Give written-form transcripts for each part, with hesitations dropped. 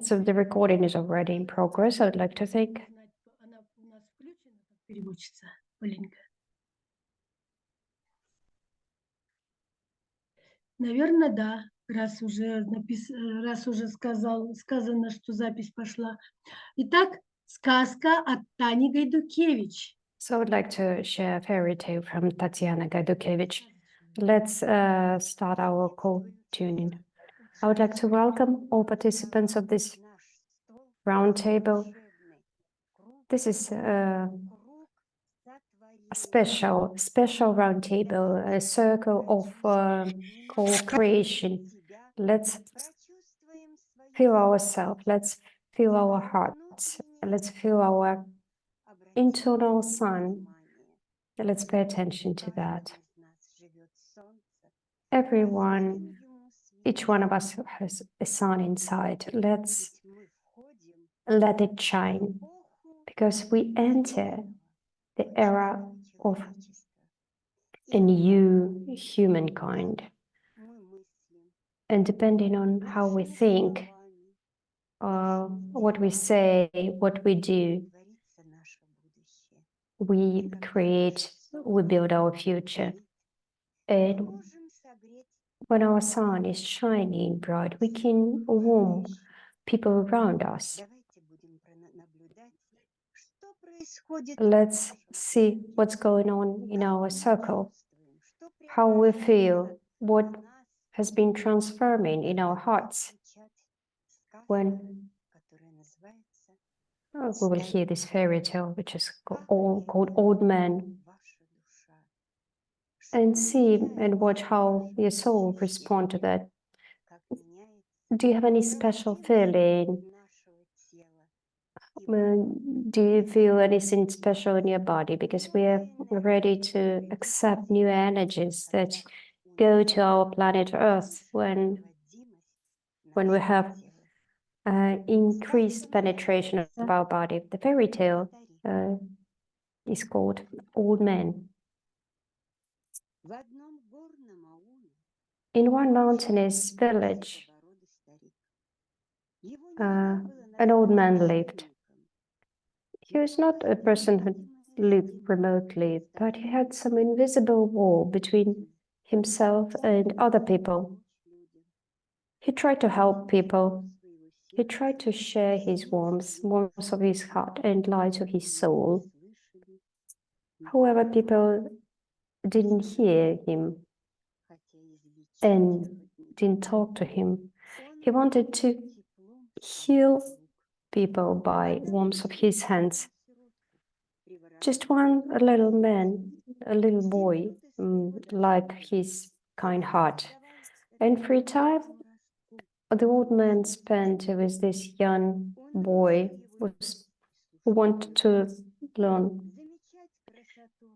So the recording is already in progress. I would like to thank. Наверное, да, раз уже сказано, что запись пошла. Итак, сказка от Тани Гайдукевич. So I would like to share a fairy tale from Tania Gaydukevitch. Let's start our call tuning. I would like to welcome all participants of this roundtable. This is a special roundtable, a circle of co-creation. Let's feel ourselves, let's feel our hearts, let's feel our internal sun. Let's pay attention to that. Everyone, each one of us has a sun inside. Let's let it shine, because we enter the era of a new humankind. And depending on how we think, what we say, what we do, we create, we build our future. And when our sun is shining bright, we can warm people around us. Let's see what's going on in our circle, how we feel, what has been transforming in our hearts. When we will hear this fairy tale, which is called Old Man, and see and watch how your soul responds to that. Do you have any special feeling? Do you feel anything special in your body? Because we are ready to accept new energies that go to our planet Earth when we have increased penetration of our body. The fairy tale is called Old Man. In one mountainous village, an old man lived. He was not a person who lived remotely, but he had some invisible wall between himself and other people. He tried to help people. He tried to share his warmth of his heart and light of his soul. However, people didn't hear him and didn't talk to him. He wanted to heal people by warmth of his hands. Just one little man, a little boy, like his kind heart. And free time, the old man spent with this young boy who wanted to learn.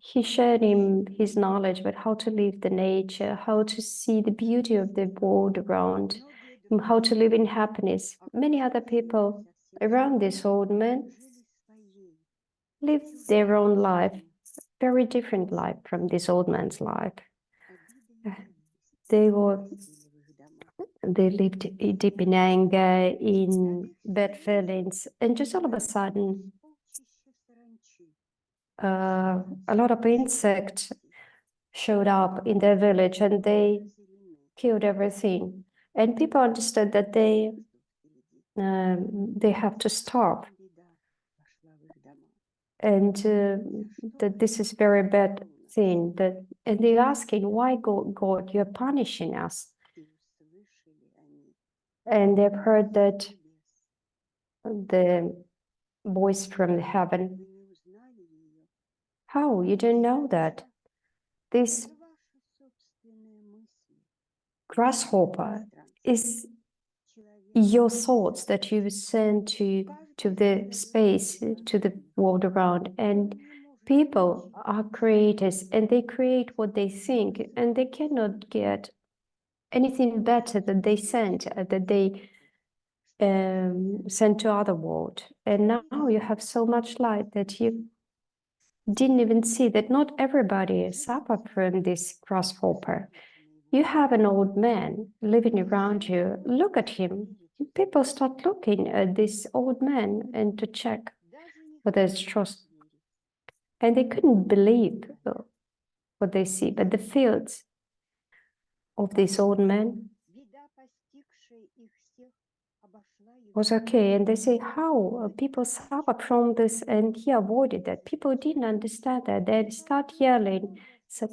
He shared him his knowledge about how to live the nature, how to see the beauty of the world around, how to live in happiness. Many other people around this old man lived their own life, very different life from this old man's life. They lived deep in anger, in bad feelings, and just all of a sudden, a lot of insects showed up in their village and they killed everything. And people understood that they have to stop, and that this is very bad thing. And they're asking, why God, you're punishing us? And they've heard that the voice from heaven. How? You didn't know that? This grasshopper is your thoughts that you send to the space, to the world around. And people are creators and they create what they think, and they cannot get anything better than they send, sent to other world. And now you have so much light that you didn't even see that not everybody suffer from this grasshopper. You have an old man living around you. Look at him. People start looking at this old man and to check whether it's trust. And they couldn't believe what they see, but the fields of this old man was okay. And they say, how people suffer from this, and he avoided that. People didn't understand that. They start yelling, so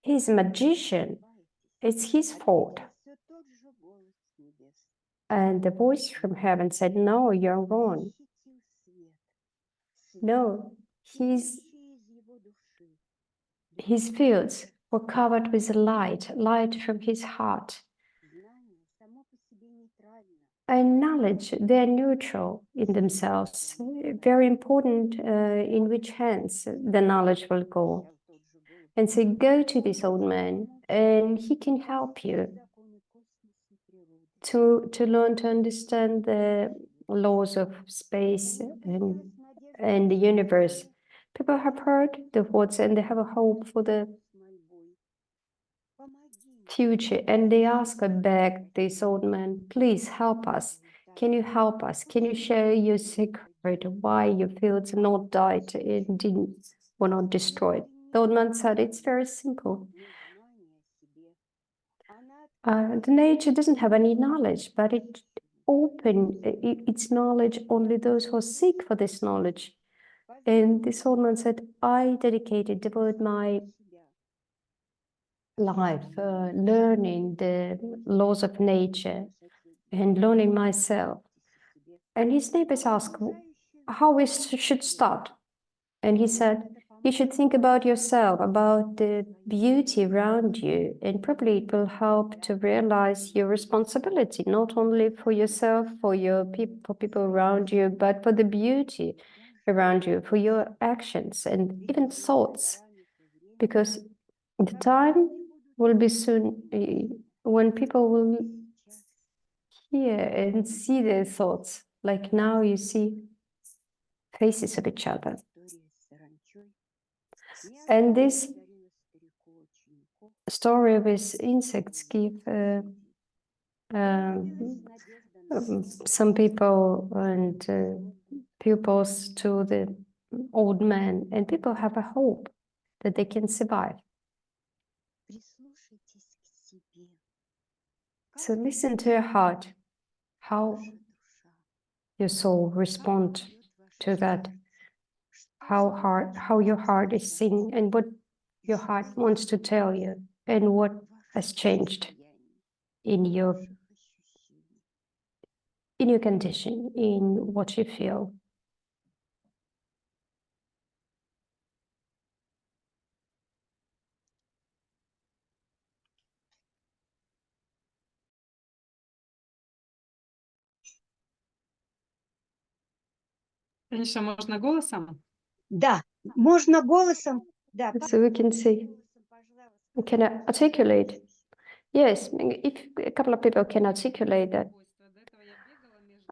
he's a magician. It's his fault. And the voice from heaven said, no, you're wrong. No, his fields were covered with light, light from his heart. And knowledge, they're neutral in themselves. Very important in which hands the knowledge will go. And so go to this old man, and he can help you to learn to understand the laws of space and the universe. People have heard the words and they have a hope for the future, and they ask back this old man, please help us. Can you help us? Can you share your secret why your fields not died and were not destroyed? The old man said, it's very simple. The nature doesn't have any knowledge, but its knowledge only those who seek for this knowledge. And this old man said, I devote my life learning the laws of nature and learning myself. And his neighbors asked how we should start. And he said, you should think about yourself, about the beauty around you, and probably it will help to realize your responsibility, not only for yourself, for people around you, but for the beauty around you, for your actions and even thoughts. Because the time will be soon when people will hear and see their thoughts, like now you see faces of each other. And this story with insects give some people and pupils to the old man, and people have a hope that they can survive. So listen to your heart, how your soul responds to that, how your heart is singing, and what your heart wants to tell you, and what has changed in your condition, in what you feel. Конечно, можно голосом? Да, можно голосом. Да. So we can see. Can I articulate? Yes, if a couple of people can articulate that.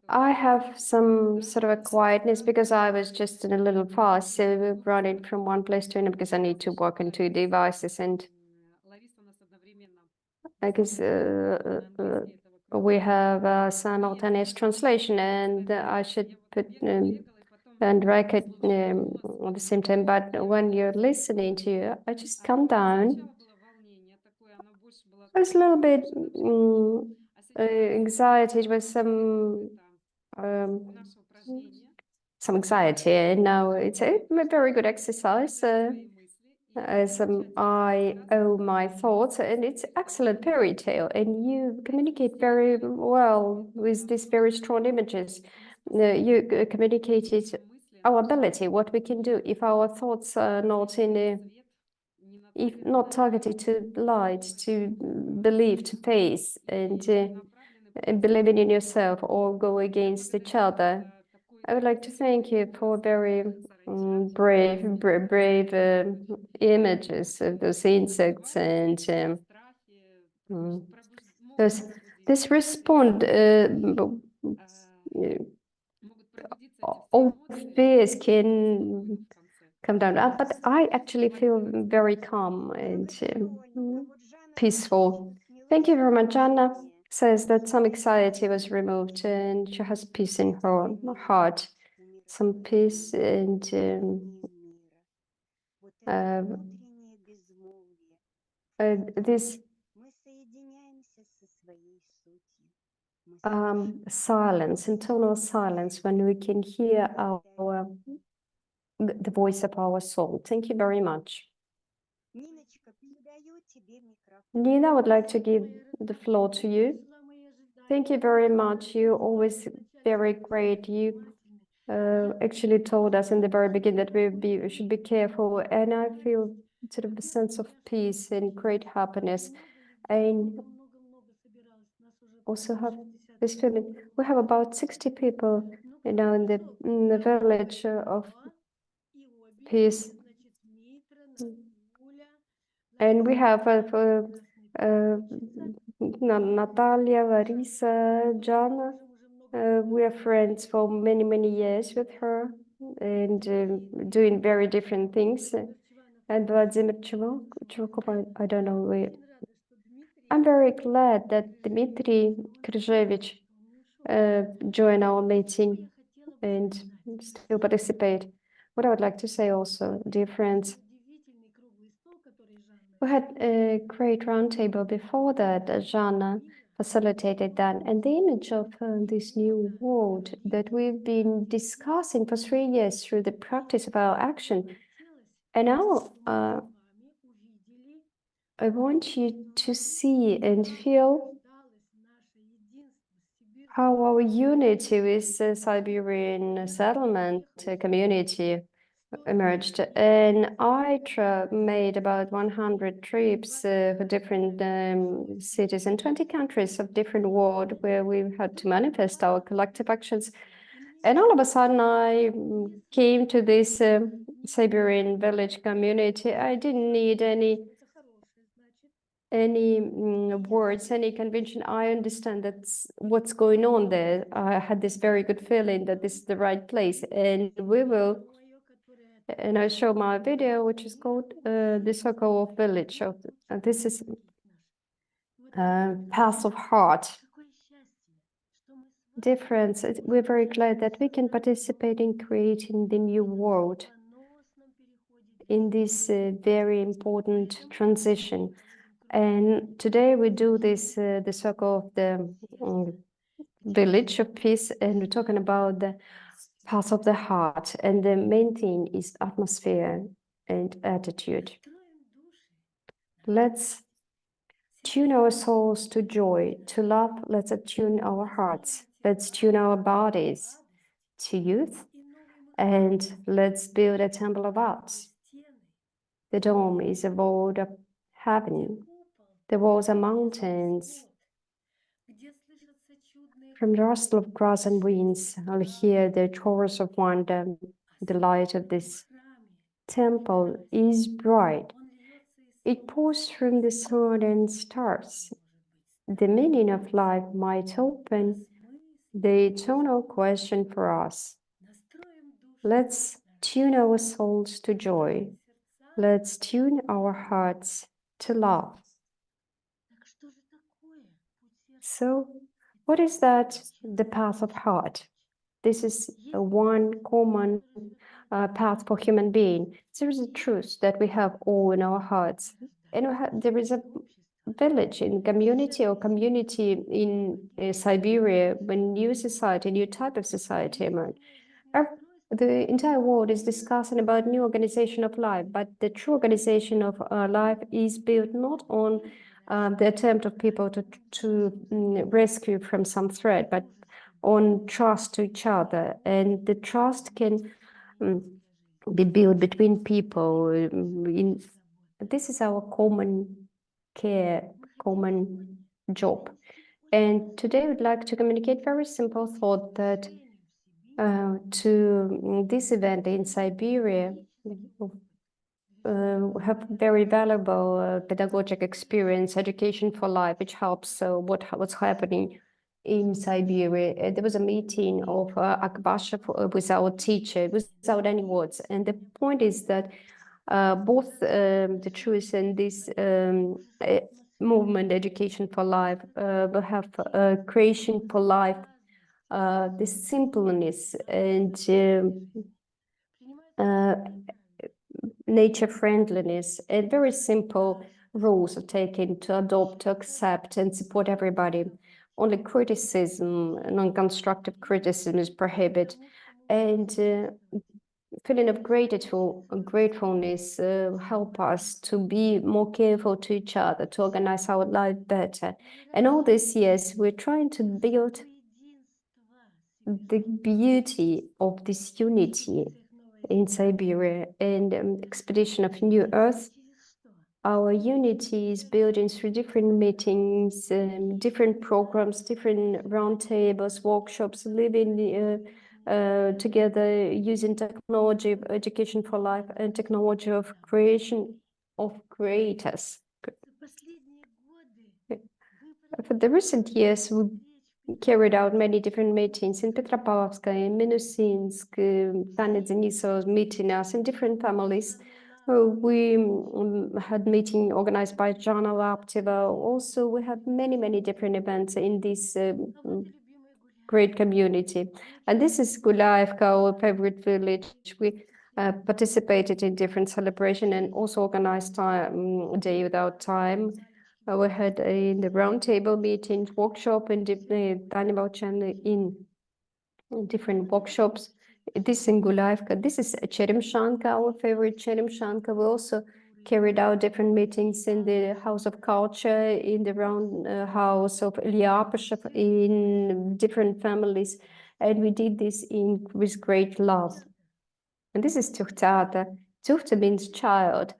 I have some sort of a quietness because I was just in a little fast, so running from one place to another because I need to work on 2 devices, and I guess we have simultaneous translation, and I should put and record at the same time. But when you're listening to you, I just calm down. There's a little bit anxiety with some anxiety, and now it's a very good exercise. As I owe my thoughts, and it's excellent fairy tale, and you communicate very well with these very strong images. You communicated our ability, what we can do if our thoughts are not if not targeted to light, to believe, to face, and believing in yourself, or go against each other. I would like to thank you for very brave images of those insects, and this respond. All fears can come down, but I actually feel very calm, and peaceful. Thank you very much. Anna says that some anxiety was removed and she has peace in her heart, some peace and this silence, internal silence, when we can hear the voice of our soul. Thank you very much. Nina, I would like to give the floor to you. Thank you very much. You're always very great. You actually told us in the very beginning that we should be careful, and I feel sort of a sense of peace and great happiness. And also have this feeling. We have about 60 people, in the village of peace. And we have Natalia, Larisa, Jana. We are friends for many, many years with her and doing very different things. And Vladimir Chivakov, I don't know. I'm very glad that Dmitry Kryzhevich joined our meeting and still participate. What I would like to say also, dear friends, we had a great roundtable before that. Jana facilitated that, and the image of this new world that we've been discussing for 3 years through the practice of our action. And now I want you to see and feel how our unity with the Siberian settlement community emerged. And I made about 100 trips for different cities in 20 countries of different world where we had to manifest our collective actions. And all of a sudden, I came to this Siberian village community. I didn't need any words, any convention. I understand that's what's going on there. I had this very good feeling that this is the right place, and we will. And I show my video, which is called "The Circle of Village." This is path of heart. Dear friends, we're very glad that we can participate in creating the new world in this very important transition. And today we do this, the circle of the village of peace, and we're talking about the path of the heart. And the main thing is atmosphere and attitude. Let's tune our souls to joy, to love. Let's attune our hearts. Let's tune our bodies to youth. And let's build a temple of arts. The dome is a vault of heaven. The walls are mountains. From the rustle of grass and winds, I'll hear the chorus of wonder. The light of this temple is bright. It pours from the sun and stars. The meaning of life might open the eternal question for us. Let's tune our souls to joy. Let's tune our hearts to love. So, what is that? The path of heart. This is one common path for human being. There is a truth that we have all in our hearts. And there is a village in community or community in Siberia, when new society, new type of society emerged. The entire world is discussing about new organization of life, but the true organization of life is built not on the attempt of people to rescue from some threat, but on trust to each other. And the trust can be built between people. This is our common care, common job. And today I would like to communicate very simple thought that to this event in Siberia, have very valuable pedagogic experience, education for life, which helps what's happening in Siberia. There was a meeting of Akbashev with our teacher, without any words. And the point is that both the truth and this movement, education for life. We have creation for life, this simpleness and nature friendliness, and very simple rules are taken to adopt, to accept, and support everybody. Only criticism, non-constructive criticism is prohibited, and feeling of gratefulness help us to be more careful to each other, to organize our life better. And all these years, we're trying to build the beauty of this unity in Siberia and expedition of New Earth. Our unity is building through different meetings, different programs, different roundtables, workshops, living together using technology of education for life and technology of creation of creators. For the recent years, we carried out many different meetings in Petropavlovsk, in Minusinsk, Tania Denisova meeting us in different families. We had meeting organized by Jana Lapteva. Also, we had many different events in this great community. And this is Gulaevka, our favorite village. We participated in different celebration and also organized Day Without Time. We had in the roundtable meetings, workshop in different workshops. This in Gulaevka. This is Cheremshanka, our favorite Cheremshanka. We also carried out different meetings in the House of Culture, in the round house of Ilyapyshev, in different families. And we did this with great love. And this is Tuchtata. Tuchta means child.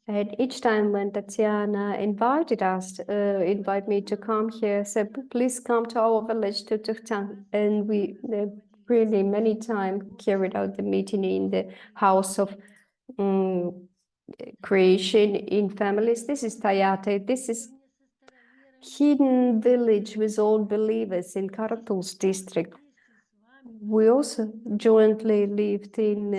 And each time when Tatiana invited me to come here, said, please come to our village to Tukhtan. And we really many times carried out the meeting in the house of creation in families. This is Tayate. This is hidden village with all believers in Karatul's district. We also jointly lived in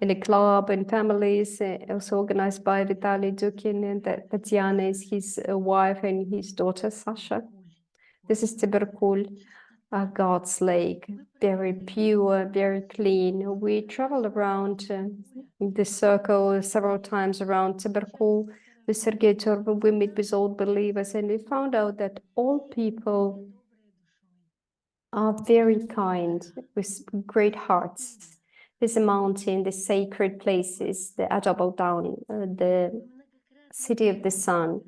a club and families, also organized by Vitaly Dukin, and Tatiana is his wife and his daughter Sasha. This is Tiberkul, God's lake, very pure, very clean. We traveled around the circle several times around Tiberkul. With Sergei Torvo, we meet with old believers, and we found out that all people are very kind, with great hearts. There's a mountain, the sacred places, the Adabal Down, the city of the sun.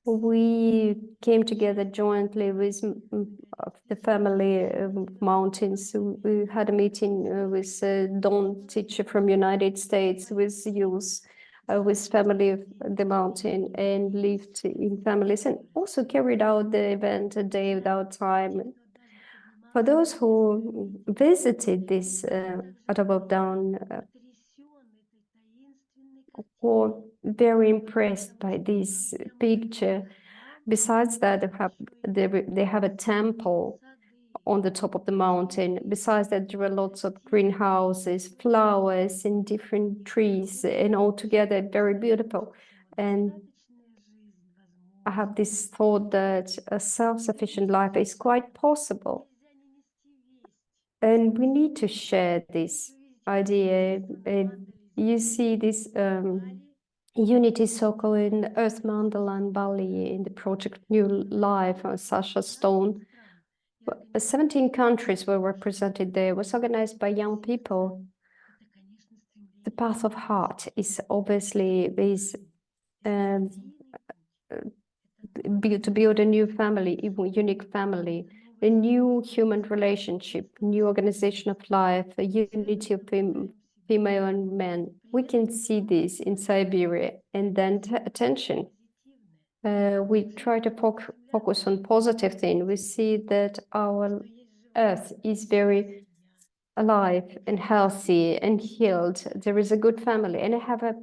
We came together jointly with the family mountains. We had a meeting with Don teacher from United States, with youth, with family of the mountain, and lived in families, and also carried out the event A Day Without Time. For those who visited this Adabal Down, were very impressed by this picture. Besides that, they have a temple on the top of the mountain. Besides that, there are lots of greenhouses, flowers, and different trees, and all together very beautiful. And I have this thought that a self-sufficient life is quite possible. And we need to share this idea. You see this unity circle in Earth Mandala and Bali in the project New Life, Sasha Stone. 17 countries were represented there. It was organized by young people. The path of heart is obviously this to build a new family, a unique family, a new human relationship, new organization of life, a unity of female and men. We can see this in Siberia. And then attention. We try to focus on positive things. We see that our earth is very alive and healthy and healed. There is a good family. And I have a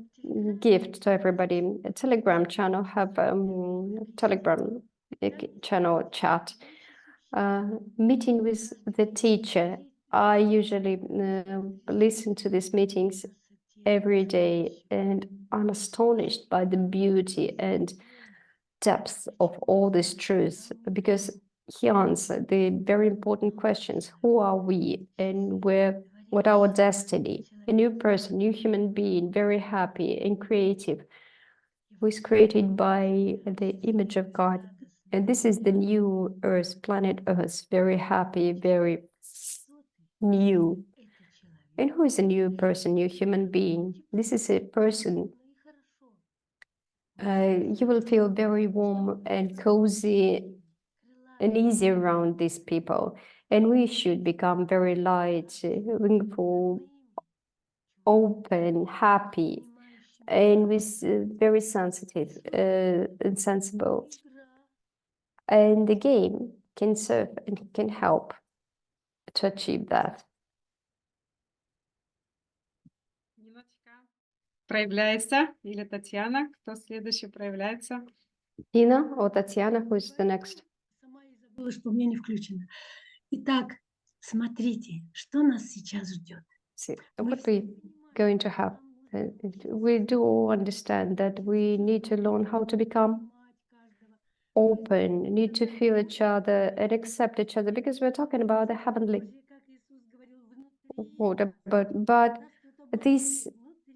gift to everybody. A Telegram channel, have Telegram channel chat. Meeting with the teacher. I usually listen to these meetings. every day, and I'm astonished by the beauty and depth of all these truths, because he answered the very important questions: who are we, and what our destiny? A new person, new human being, very happy and creative, who is created by the image of God. And this is the new Earth, planet Earth, very happy, very new. And who is a new person, new human being? This is a person you will feel very warm and cozy and easy around these people. And we should become very light, wingful, open, happy, and with very sensitive and sensible. And the game can serve and can help to achieve that. Ниночка, проявляйся. Или Татьяна, кто следующий проявляется? Tina or Tatiana, who is the next? Сама и забыла, что у меня не включено. Итак, смотрите, что нас сейчас ждет. See, what we going to have? We do all understand that we need to learn how to become open, need to feel each other and accept each other, because we're talking about the heavenly order. But this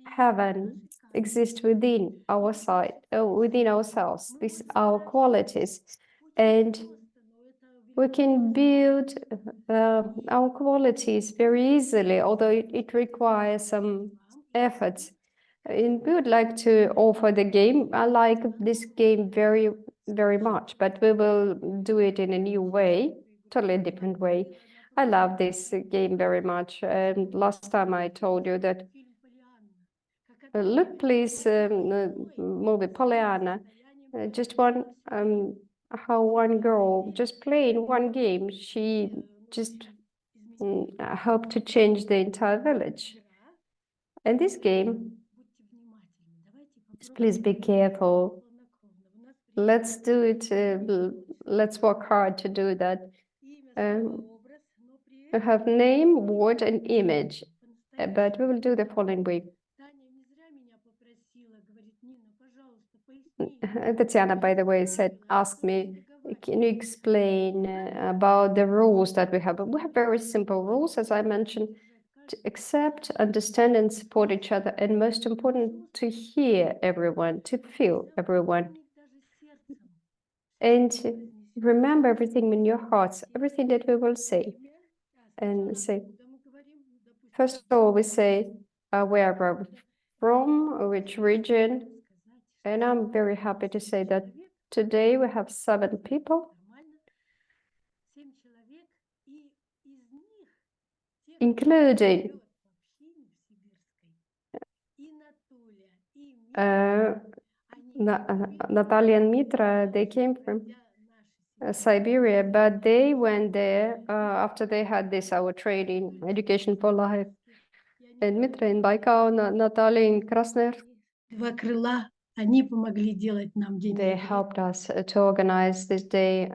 heaven exists within our side, within ourselves. These are our qualities, and we can build our qualities very easily, although it requires some efforts. And we would like to offer the game. I like this game very, very much, but we will do it in a new way, totally different way. I love this game very much. And last time I told you that, look, please, movie Pollyanna, just one, how one girl just playing one game, she just helped to change the entire village. And this game, please be careful. Let's do it. Let's work hard to do that. We have name, word, and image, but we will do the following way. Tatiana, by the way, asked me, can you explain about the rules that we have? We have very simple rules, as I mentioned: to accept, understand, and support each other, and most important, to hear everyone, to feel everyone, and to remember everything in your hearts, everything that we will say. And say, first of all, we say where we're from, which region. And I'm very happy to say that today we have 7 people, including Natalia and Mitra. They came from Siberia, but they went there after they had our training, Education for Life. And Mitra in Baikal, Natalia in Krasnoyarsk. Два крыла, они помогли делать нам день. They helped us to organize this day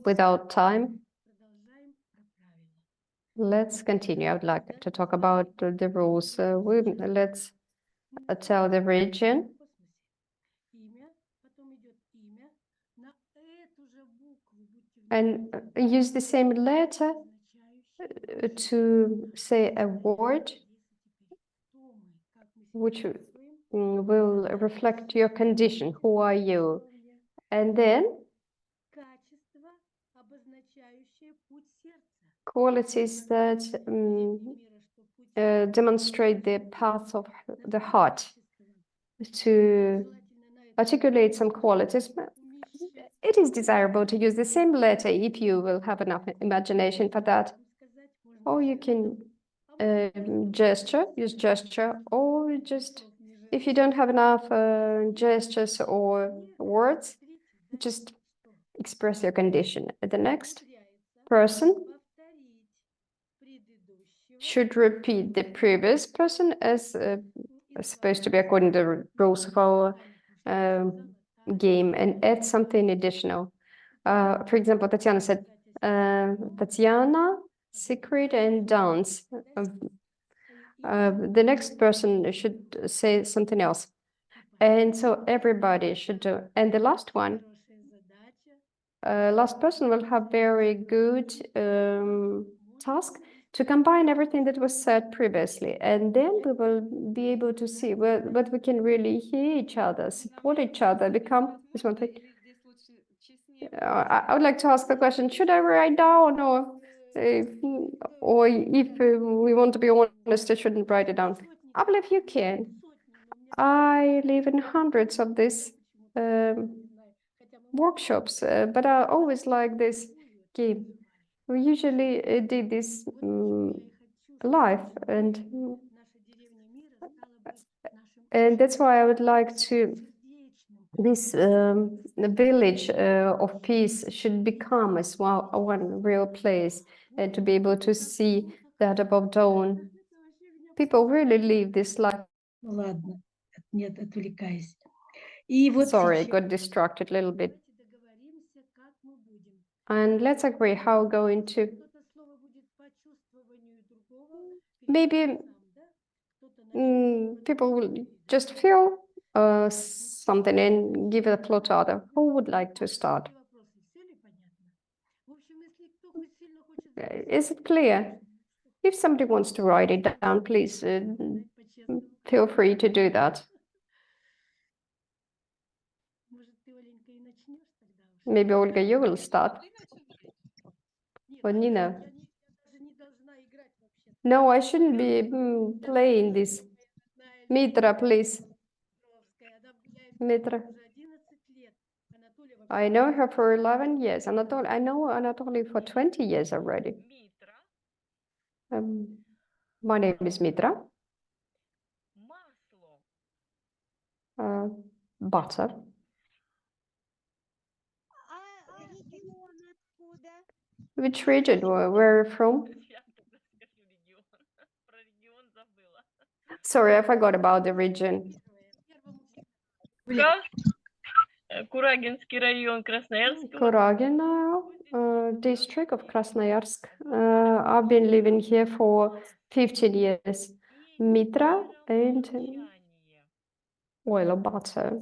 without time. Let's continue. I would like to talk about the rules. Let's tell the region. And use the same letter to say a word which will reflect your condition. Who are you? And then qualities that demonstrate the path of the heart. To articulate some qualities, it is desirable to use the same letter if you will have enough imagination for that. Or you can use gesture, or just, if you don't have enough gestures or words, just express your condition. The next person should repeat the previous person as supposed to be according to the rules of our game, and add something additional. For example, Tatiana said, Tatiana, secret and dance. The next person should say something else. And so everybody should do. And the last one, Хорошая задача. last person will have very good task to combine everything that was said previously. And then we will be able to see what we can really hear each other, support each other, become this one thing. Или здесь лучше честнее? I would like to ask the question, should I write down or if we want to be honest, I shouldn't write it down? I believe you can. I live in hundreds of these workshops, but I always like this game. We usually did this live, and that's why I would like to. This village of peace should become as well one real place, and to be able to see that above dawn, people really live this life. Ну ладно, нет, отвлекаюсь. И вот Sorry, I сейчас got distracted a little bit. давайте договоримся, как мы будем. And let's agree how we're going to. Кто-то слово будет по чувствованию другого. Maybe передать сам, да? Кто-то начнет people will just feel something and give the floor to other. Who would like to start? вопросы. Все ли понятно? В общем, если кто хоть сильно хочет Is it clear? If somebody wants to write it down, please записать по-честному, feel free to do that. может, ты, Оленька, и начнешь тогда уж? Maybe Olga, you will start. Ты начинаешь? Нет, Or я Nina. даже не должна играть вообще. No, I shouldn't be playing this. Знает Mitra, please. Петровская, она гуляет Mitra. уже 11 лет. Анатолий вообще I know her for 11 years. Anatoly, I know Anatoly for 20 years already. My name is Mitra. Butter. А регион откуда? Which region were you from? Sorry, I forgot about the region. Курагинский район, Красноярская. Kuragina district of Krasnoyarsk. I've been living here for 15 years. Mitra and oil or butter.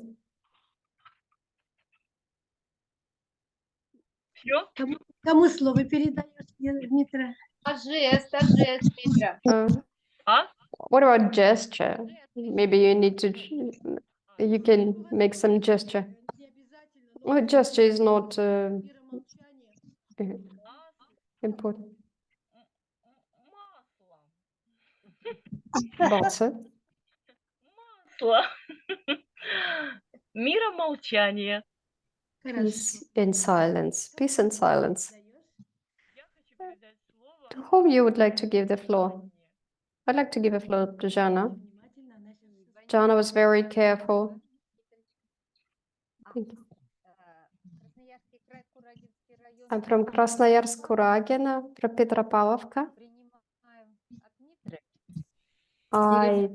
Все? Кому слово передаешь, Дмитрий? Жест, Митра. А? What about gesture? Maybe you need to, you can make some gesture. Не обязательно, но Well, gesture is not миромолчание. important. Масло. Butter Масло. Миромолчание. Хорошо. is in silence. Peace and silence. Даешь? Я хочу передать слово. To whom you would like to give the floor? I'd like to give the floor to Jana. Внимательно, она сейчас Jana was very careful. Thank you. Красноярский край, Курагинский район. I'm from Krasnoyarsk, Kuragina, from Petropavlovka. Принимаю от Митры. I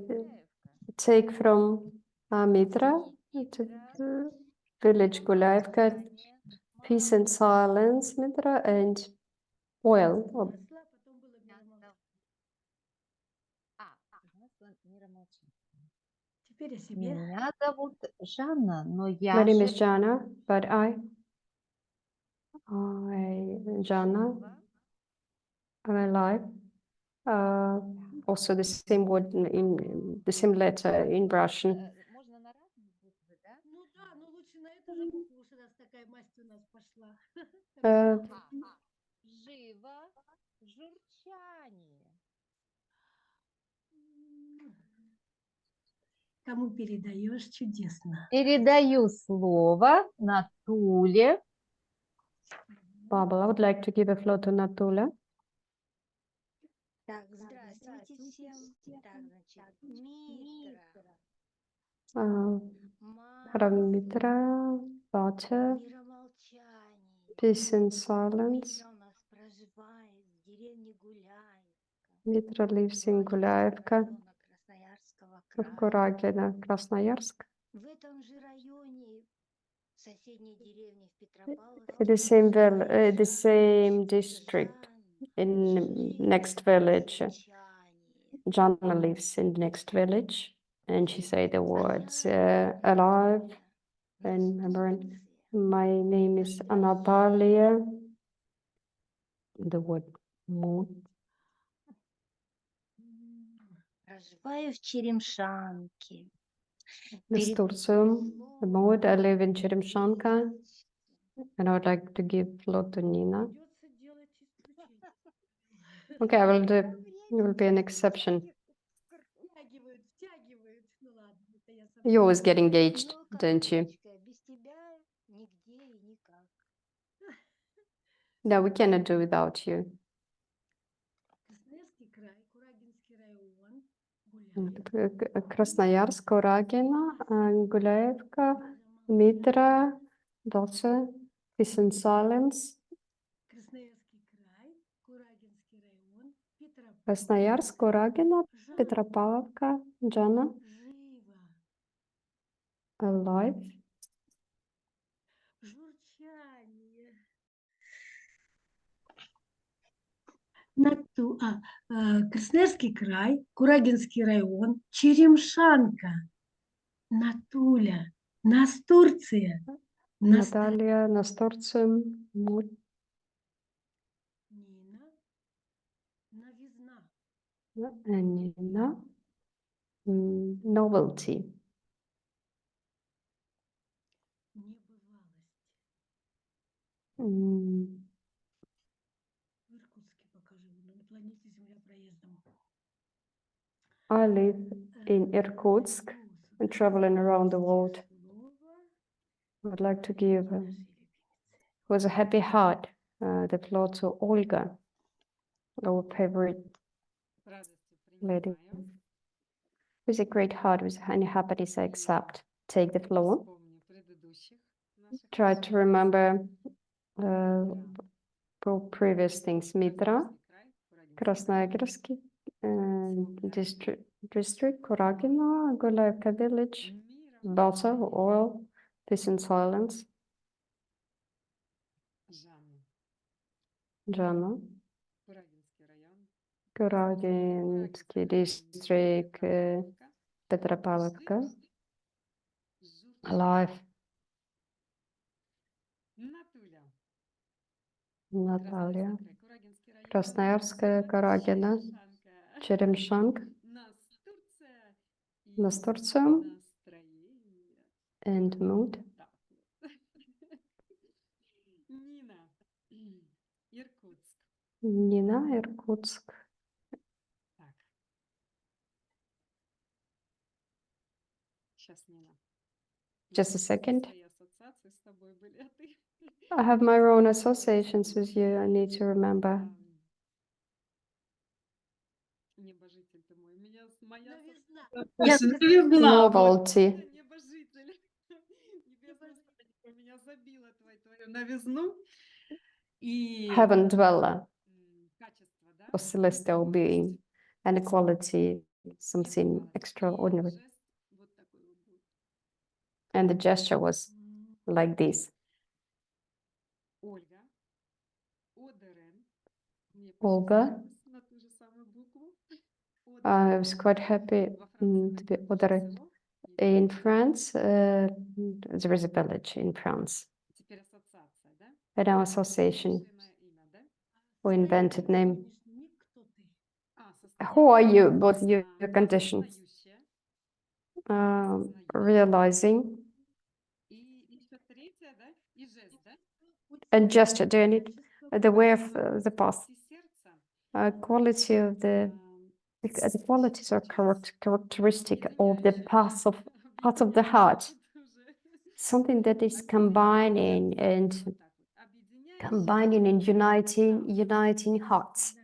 take from Mitra to village Gulaevka, peace and silence, Mitra, and oil. масла, потом было миромолчание. Смысл миромолчания. Теперь о себе. Меня зовут Жанна, но My я name is живу Jana, but Jana, I'm alive. Also the same word in the same letter in Russian. Можно на разные буквы, да? Ну да, но лучше на эту же букву, уж раз такая масть у нас пошла. Живо, журчание. Кому передаешь, чудесно. Передаю слово Натуле. Bubble, I would like to give a floor to Natula. Так, здравствуйте всем. Так, значит, Митра, From Mitra, butter, миромолчание. peace and silence. Митра у нас проживает в деревне Гуляевка. Mitra lives in Gulaevka района Красноярского of края. Kuragina, Krasnoyarsk. В этом же районе соседней деревни в Петропавловске. The same проживает the same женщина district Жанна. in next village. Молчание. Jana lives in the next village, and she say the words alive. And remember, my name is Anatolia. The word moon. Проживаю в Черемшанке. Nastursum, the mood. I live in Cheremshanka, and I would like to give floor to Nina. Придется делать исключение. Okay, I will do. It will be an exception. Втягивают. Ну ладно, это я сама. You always get engaged, don't you? Без тебя нигде и никак. No, we cannot do without you. Красноярский край, Курагинский район, Гуляев. Красноярск, Курагина, Гуляевка, Mitra, Doce, Peace and Silence. Красноярский край, Курагинский район, Петропавловск. Красноярск, Курагина, Жан- Петропавловка, Jana, Живо. Alive. Журчание. Красноярский край, Курагинский район, Черемшанка, Натуля, Настурция, Natalia, Nasturtium, Mood, Нина, Новизна, Nina, Novelty. Небывалость. Mm, В Иркутске пока живу, но на планете Земля проездом. I live in Irkutsk and traveling around the world. I would like to give, with a happy heart, the floor to Olga, our favorite lady. With a great heart, with any happiness, I accept. Take the floor. Try to remember previous things. Mitra, Krasnoyarsk, district, Kuragina, Gulaevka village, Balsa, oil, peace and silence, Jana, Kuraginsky district, Petropavlovka, alive, Natalia, Krasnoyarsk, Kuragina, Черемшанк, Nasturtium, and mood. Nina, Irkutsk. Just a second. I have my own associations with you. I need to remember. Novelty. Heaven dweller or celestial being, and equality, something extraordinary. And the gesture was like this. Olga. I was quite happy to be ordered. In France, there is a village in France. And our association, who invented name. Who are you? What's your condition? Realizing. And gesture, doing it, the way of the path. Quality of the qualities are characteristic of the path of the heart. Something that is combining and uniting hearts.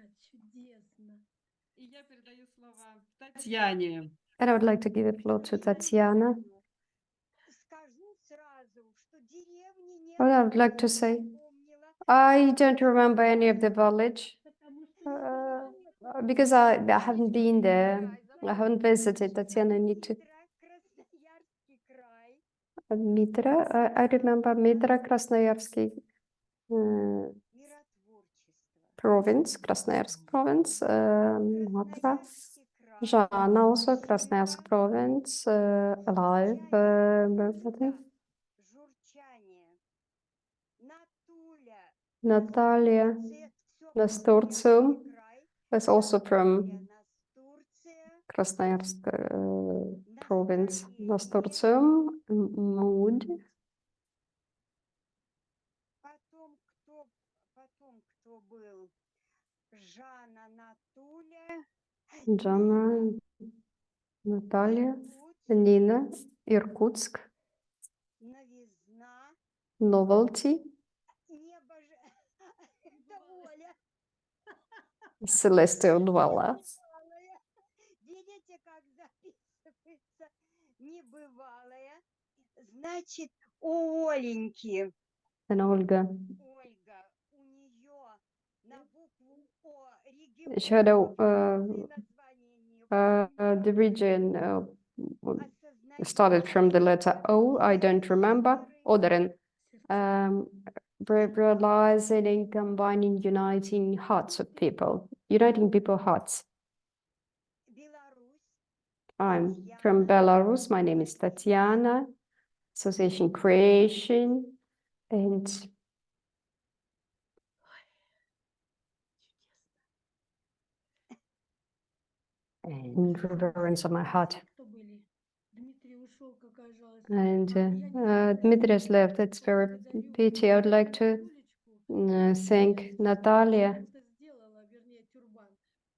And I would like to give the floor to Tatiana. What I would like to say, I don't remember any of the village because I haven't been there. I haven't visited. Tatiana, I need to. Mitra, I remember Mitra, Krasnoyarsky province, Krasnoyarsk province, Matra, Jana, also Krasnoyarsk province, alive, birthday. Natalia Nasturcium is also from Krasnoyarsk province. Nasturcium, mood. Jana, Natalia, Nina, Irkutsk, Novelty, Celestial Dweller, Видите, как записывается небывалое? Значит, у Оленьки, and Olga. Ольга, у нее на букву О She had регион, a, название не the region осознает started from the letter O, I don't remember, Oderen, realizing and combining, uniting hearts of people, uniting people hearts. Беларусь, I'm from Belarus, my name is Tatiana, Association Creation, and reverence of my heart. Кто были? Дмитрий ушел, какая жалость. And Я не знаю, Dmitry has left, it's very pity. I would like to thank Natalia. что сделала, вернее, тюрбан.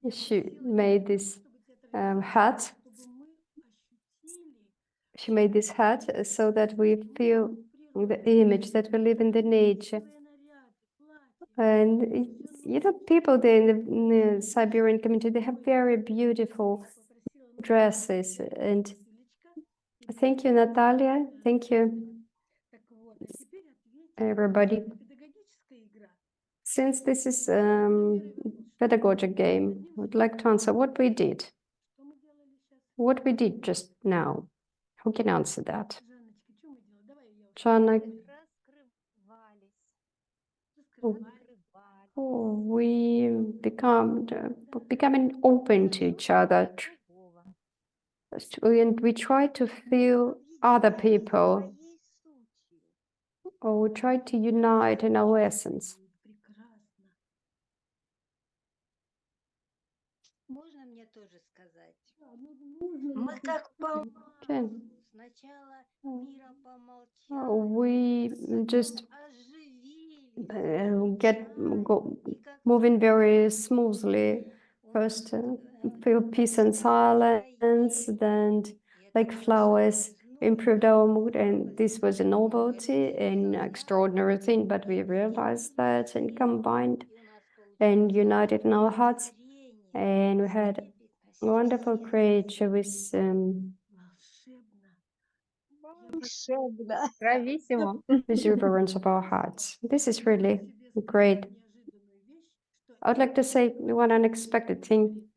Я She просила made ее, this чтобы эта организация, hat. чтобы мы ощутили She made this hat so that we feel the image that we live in the nature. красивые наряды, платья. And you know, people there in the Siberian community, they have very beautiful Попросила, ну, dresses. And Василечка, и thank you, Natalia. Thank you, так вот, а теперь ответьте. everybody. Педагогическая игра. Since this is pedagogic game, I would like to answer what we did. Что мы делали сейчас? What we did just now. Who can answer that? Жанночка, что мы делали? Давай я уже. Jana, Раскрывались. Раскрывались. oh, we becoming open to each other, Другого. and we try to feel other people, своей сутью. or we try to unite in our essence. Будет прекрасно. Можно мне тоже сказать? Да, ну, нужно Мы ли как по Okay. маслу. Сначала мира Oh, помолчала, we just оживились, get go, и как moving very smoothly. First, feel peace and silence, then, like flowers, improved our mood, and this was a novelty and extraordinary thing. But we realized that and combined and united in our hearts, and we had a wonderful creature with Волшебно. волшебно. Брависсимо. reverence of our hearts. This is really great. Неожиданную вещь, что I would like to say one unexpected thing.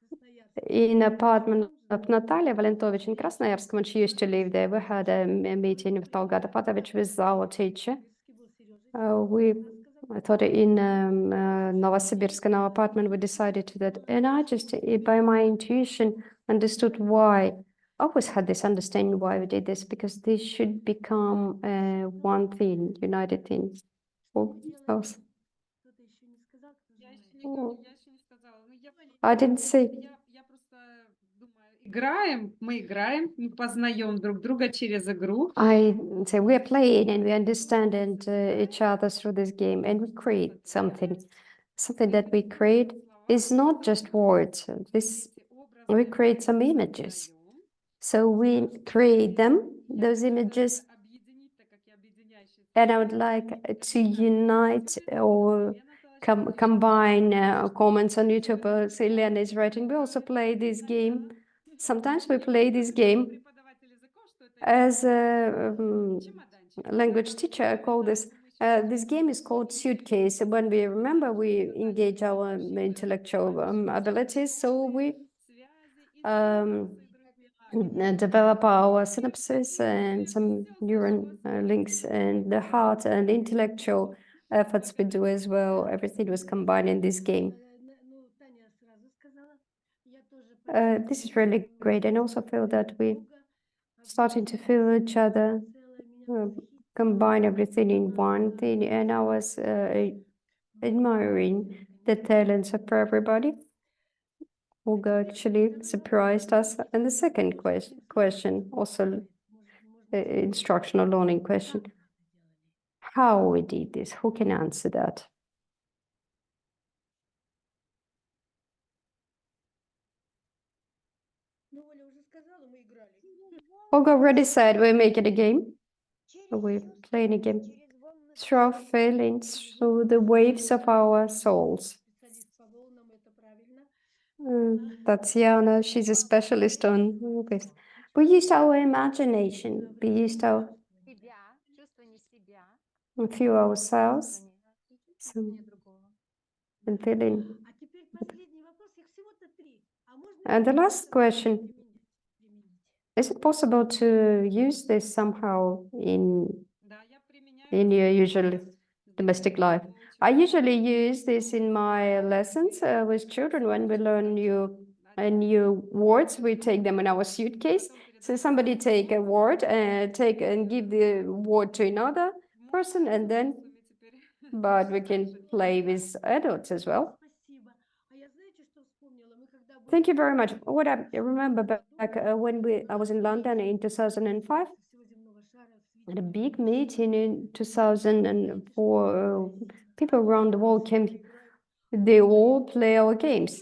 Валентович, Красноярск, In apartment of Natalia Valentovich in Krasnoyarsk, when she used to live there, we had a meeting with Olga Patovich, with our teacher. Русский был Сережа. I thought in Novosibirsk, in our apartment, we decided that, and I just, by my intuition, understood why. I always had this understanding why we did this, because this should become one thing, united thing. Or else. Кто-то еще не сказал, кто Я желает. еще О. я еще не сказала. Ну, I didn't say. я просто думаю, мы играем, мы познаем друг друга через игру. I say we are playing and we understand each other through this game, and we create something. Something that we create is not just words. This we create some images. So we create them, those images, and I would like to unite or combine comments on YouTube. Elena is writing. We also play this game. Sometimes we play this game. As a language teacher, I call this game is called Suitcase. When we remember, we engage our intellectual abilities, so we develop our synapses and some neuron links, and the heart and intellectual efforts we do as well. Everything was combined in this game. Ну, Таня сразу сказала. Я тоже This is really great, and also feel that we starting to feel each other, combine everything in one thing, and I was admiring the talents of everybody. Olga actually surprised us. And the second question, also instructional learning question, how we did this? Who can answer that? Olga already said we're making a game. We're playing a game. Through our feelings, through the waves of our souls. Tatiana, she's a specialist on this. We used our imagination. We used our Себя, чувствование себя. feel ourselves Чувствование другого. and feeling. А теперь последний вопрос, их всего-то 3. А можно And the ли last это question, применить? is it possible to use this somehow in Да, я применяю your это usual с domestic детьми, life? когда I учу usually английский use this in my lessons with children when we learn один new words. We take them in our suitcase. потом передаю So somebody take a word and take and give the word to another person, and then, взрослыми теперь. but we can play with adults as well. Спасибо. А я знаете, что вспомнила? Мы когда были Thank you в very much. Лондоне, What I remember back when I was in London in 2005, всего земного шара в at a свете big meeting in 2004, people around the world came. They all play our games.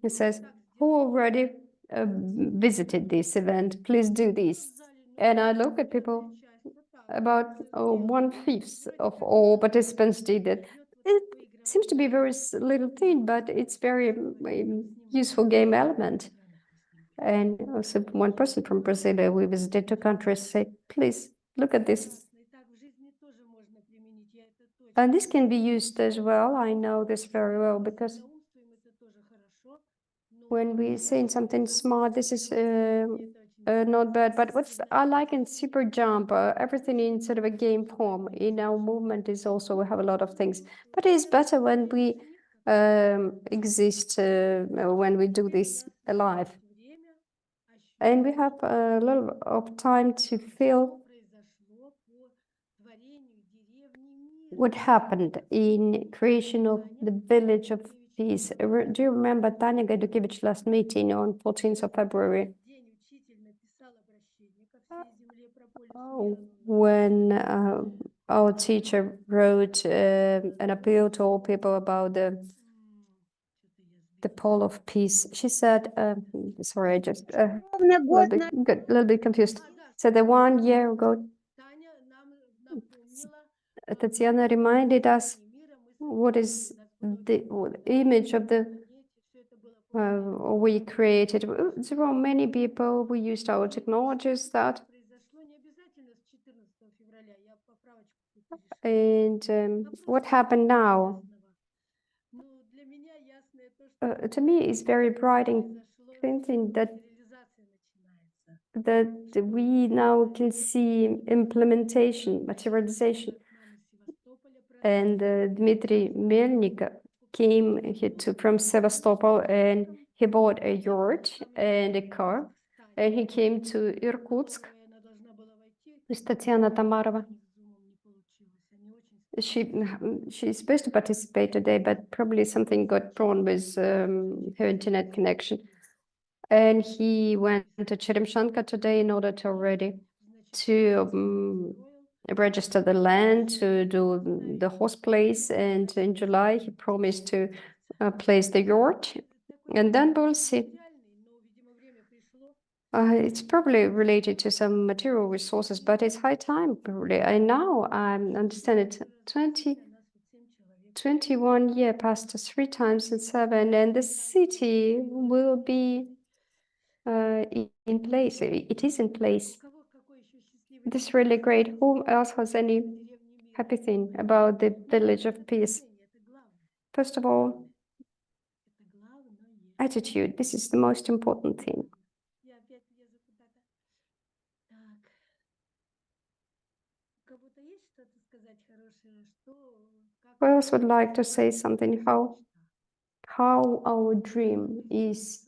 He says, who already visited this event? Please do this. And I look at people, about 1/5 of all participants did it. It seems to be a very little thing, but it's very useful game element. And also one person from Brazil, we visited 2 countries, said, please look at this. And this can be used as well. I know this very well because when we saying something smart, this is not bad. But what I like in Superjump, everything in sort of a game form. In our movement is also we have a lot of things, but it's better when we exist when we do this live, and we have a lot of time to feel what happened in creation of the village of peace. Do you remember Tania Gaydukevitch last meeting on 14th of February? When our teacher wrote an appeal to all people about the pole of peace. She said, sorry, I just a little bit confused. So the 1 year ago, Tatiana reminded us what is the image of the we created. There were many people, we used our technologies that, and what happened now? To me, it's very bright and clean that we now can see implementation, materialization. And Dmitry Melnik came here from Sevastopol, and he bought a yacht and a car, and he came to Irkutsk with Tatiana Tamarova. She's supposed to participate today, but probably something got wrong with her internet connection. And he went to Cheremshanka today in order to register the land, to do the horse place, and in July he promised to place the yacht, and then we'll see. It's probably related to some material resources, but it's high time, probably. I now understand it. 21 years passed 3 times in 7, and the city will be in place. It is in place. This is really great. Who else has any happy thing about the village of peace? First of all, attitude. This is the most important thing. I also would like to say something how our dream is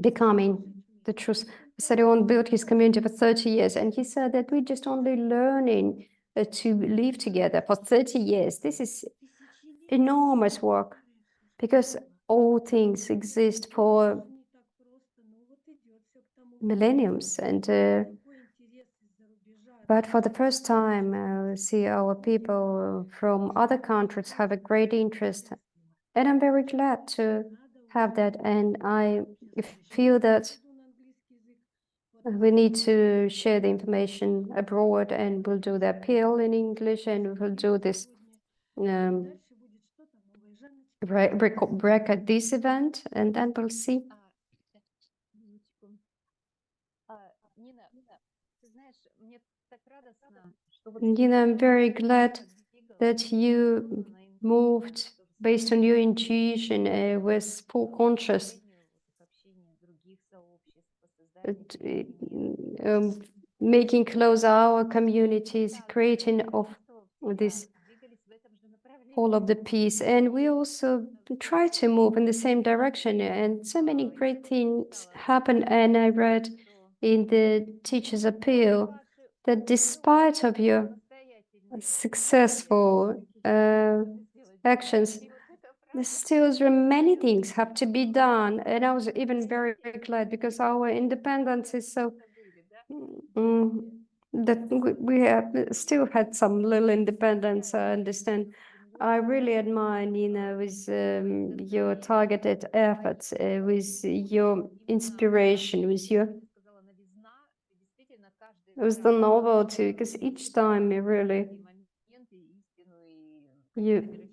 becoming the truth. Sarion built his community for 30 years, and he said that we're just only learning to live together for 30 years. This is enormous work because all things exist for millenniums, and but for the first time, we see our people from other countries have a great interest, and I'm very glad to have that. And I feel that we need to share the information abroad, and we'll do the appeal in English, and we'll do this record this event, and then we'll see. Нина, ты знаешь, мне так радостно, что вот Nina, I'm very glad that you moved based on your intuition with full conscious, making close our communities, creating of this all of the peace. And we also try to move in the same direction, and so many great things happen. And I read in the teacher's appeal that despite of your successful actions, there still many things have to be done. And I was even very, very glad because our independence is so that we have still had some little independence. I understand. I really admire Nina with your targeted efforts, with your inspiration, with the novelty, because each time you really you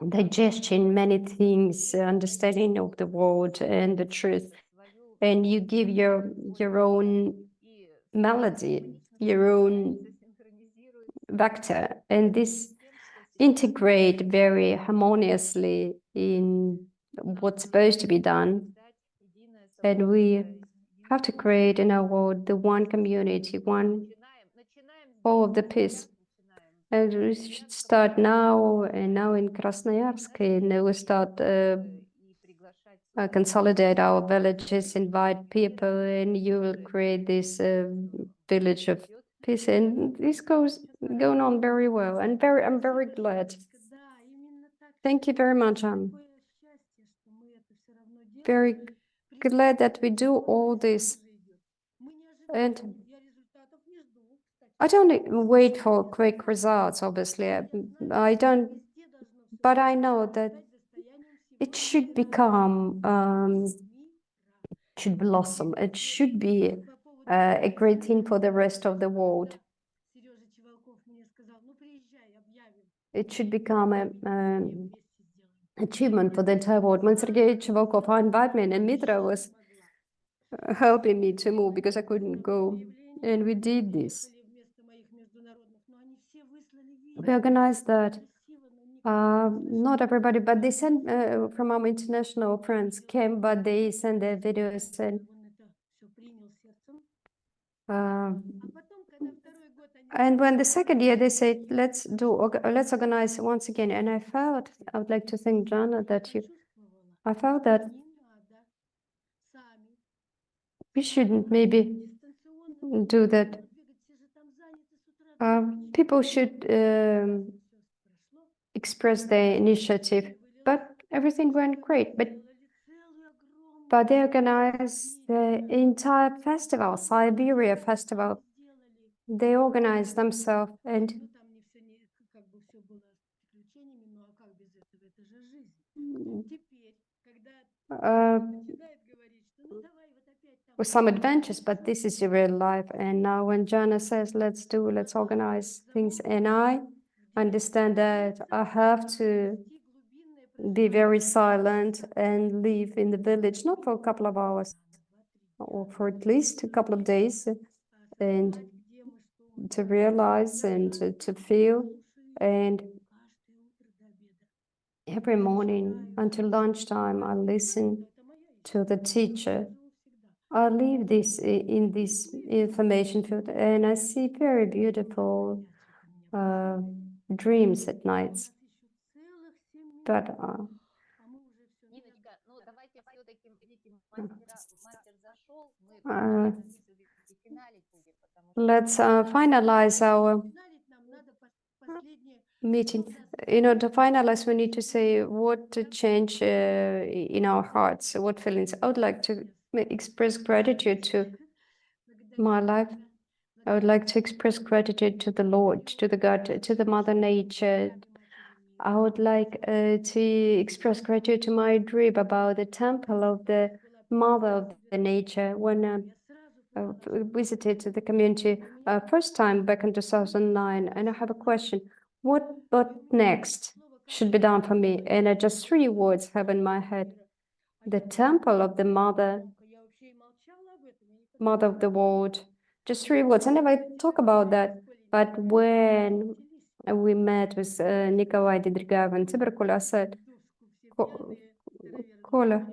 digestion many things, understanding of the world and the truth, and you give your own melody, your own vector, and this integrate very harmoniously in what's supposed to be done. And we have to create in our world the one community, one all of the peace. And we should start now, and now in Krasnoyarsk, and we start consolidate our villages, invite people, and you will create this village of peace. And this goes going on very well, and I'm very glad. Thank you very much, Anne. Very glad that we do all this. And I don't wait for quick results, obviously. I don't, but I know that it should become, should blossom. It should be a great thing for the rest of the world. It should become an achievement for the entire world. When Sergei Chivokov invited me, and Mitra was helping me to move because I couldn't go, and we did this. We organized that. Not everybody, but they sent from our international friends came, but they sent their videos, and when the second year they said let's organize once again, and I would like to thank Jana that I felt that we shouldn't maybe do that. People should express their initiative, but everything went great. But they organized the entire festival, Siberia festival. They organized themselves, and with some adventures, but this is the real life. And now when Jana says, let's organize things, and I understand that I have to be very silent and live in the village, not for a couple of hours, or for at least a couple of days, and to realize and to feel. And every morning until lunchtime, I listen to the teacher. I live this in this information field, and I see very beautiful dreams at nights. But мастер зашел, мы Uh, в финале будет, потому что let's finalize our Финалить нам надо последнее. meeting. In order to finalize, we need to say what to change in our hearts, what feelings. I would like to express gratitude to my life. I would like to express gratitude to the Lord, to the God, to the Mother Nature. I would like to express gratitude to my dream about the temple of the Mother of the Nature. When I visited the community first time back in 2009, and I have a question: what next should be done for me? And I just 3 words have in my head: the temple of the Mother of the world. Just 3 words. I never talk about that, but when we met with Nikolai Didrigaev and tuberculosis, I said, Коля,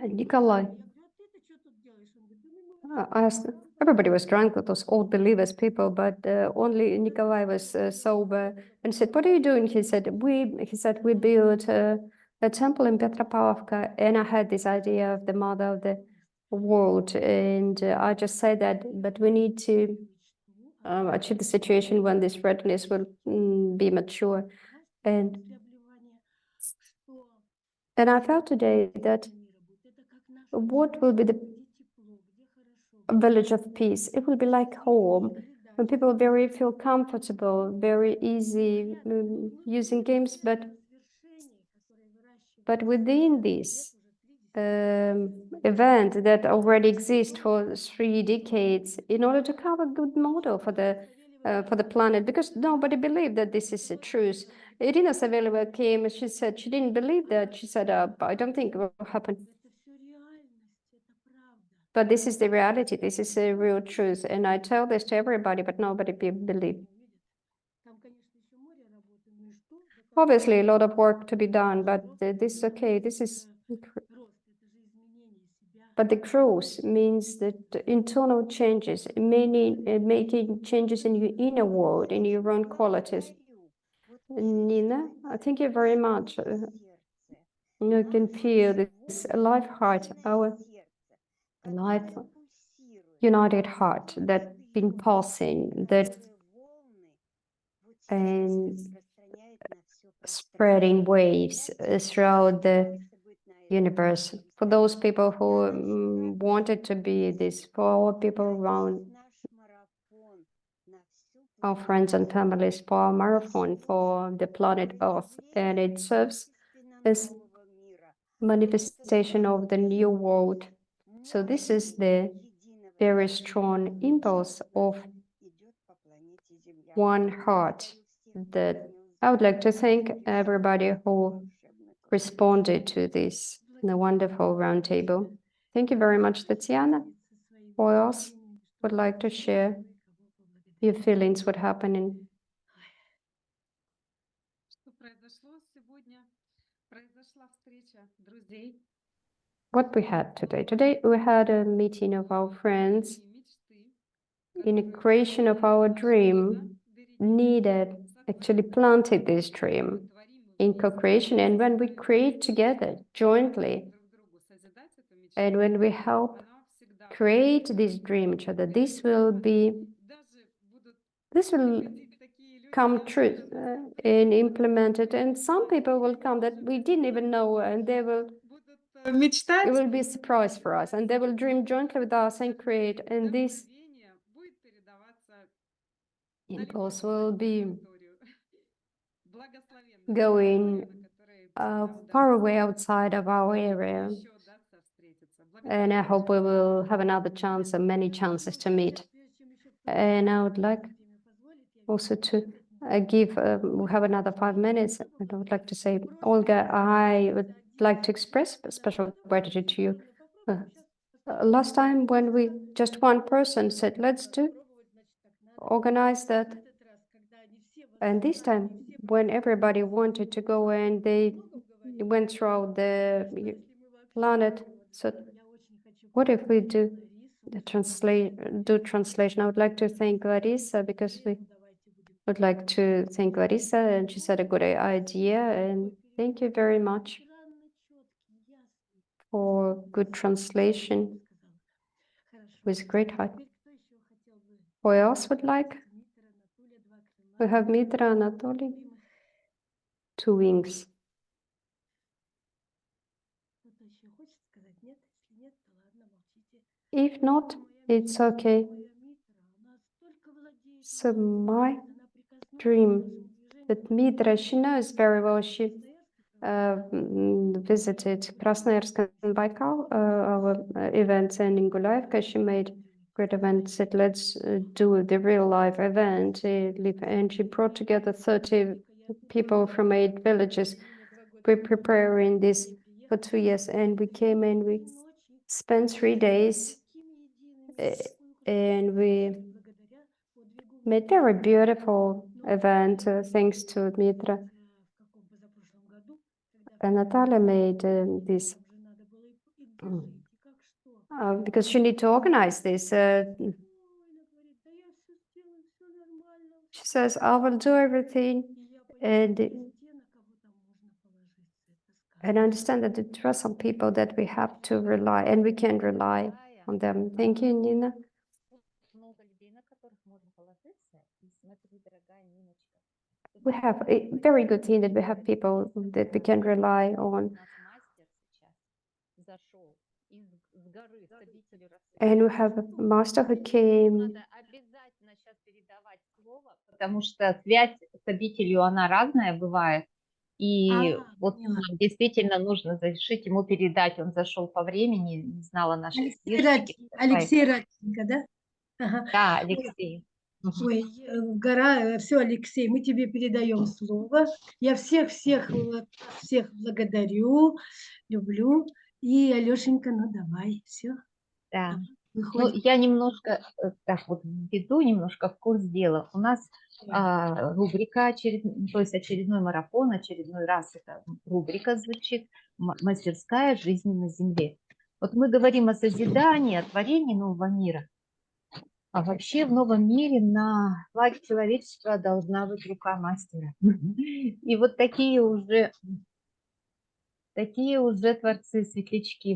Nikolai, I asked, everybody was drunk, it was all believers people, but only Nikolai was sober, and said, what are you doing? He said, we built a temple in Petropavlovka, and I had this idea of the Mother of the world, and I just said that, but we need to achieve the situation when this readiness will be mature. And I felt today that what will be the village of peace? It will be like home, when people very feel comfortable, very easy using games, but within this event that already exists for 3 decades, in order to have a good model for the planet, because nobody believed that this is the truth. Irina Savelova came, she said she didn't believe that. She said, I don't think it will happen. But this is the reality, this is a real truth. And I tell this to everybody, but nobody believe. Obviously, a lot of work to be done, but this is okay. This is, but the growth means that internal changes, making changes in your inner world, in your own qualities. Nina, thank you very much. You can feel this alive heart, our alive, united heart that been pulsing, that and spreading waves throughout the universe. For those people who wanted to be this, for our people around, our friends and families, for our marathon, for the planet Earth, and it serves as manifestation of the new world. So this is the very strong impulse of one heart that I would like to thank everybody who responded to this wonderful roundtable. Thank you very much, Tatiana. Who else would like to share your feelings, what happening? Что произошло сегодня? Произошла встреча друзей. What we had today? Today we had a meeting of our friends in a creation of our dream, needed, actually planted this dream in co-creation. And when we create together, jointly, and when we help create this dream each other, this will come true and implemented. And some people will come that we didn't even know, and they will, Мечтать. it will be a surprise for us, and they will dream jointly with us and create. And this impulse will be going far away outside of our area. And I hope we will have another chance and many chances to meet. And I would like also to give, we have another 5 minutes, and I would like to say, Olga, I would like to express special gratitude to you. Last time when we, just one person said, let's organize that. And this time, when everybody wanted to go and they went throughout the planet, so what if we do the translation? I would like to thank Larisa, because we would like to thank Larisa, and she said a good idea, and thank you very much. for good translation with great heart. Who else would like? We have Mitra, Anatoly. 2 wings. If not, it's okay. So my dream that Mitra, she knows very well, she visited Krasnoyarsk and Baikal, our events, and in Gulaevka she made great event, said let's do the real life event, and she brought together 30 people from 8 villages. We're preparing this for 2 years, and we came and we spent 3 days, and we made very beautiful event thanks to Dmitra. And Natalia made this because she need to organize this. She says, I will do everything, and I understand that there are some people that we have to rely, and we can rely on them. Thank you, Nina. Много людей, на которых можно положиться, и смотри, дорогая Ниночка. We have a very good thing that we have people that we can rely on. У нас мастер сейчас зашел с горы, с обители росы. And we have a master who came. Надо обязательно сейчас передавать слово, потому что связь с обителью, она разная бывает. И вот поняла. нам действительно нужно разрешить ему передать. Он зашел по времени, не знала нашей Алексей, спешки. Алексей Радченко, да? Ага. Да, Алексей. Мгм. Ой, все, Алексей, мы тебе передаем слово. Я всех благодарю, люблю. И, Алешенька, ну давай, все, Да. Ну, выходим. я немножко так вот введу немножко в курс дела. У нас рубрика, то есть очередной марафон, очередной раз эта рубрика звучит «Мастерская жизни на Земле». Вот мы говорим о созидании, о творении нового мира. А вообще в новом мире на флаге человечества должна быть рука мастера. И вот такие уже творцы, светлячки,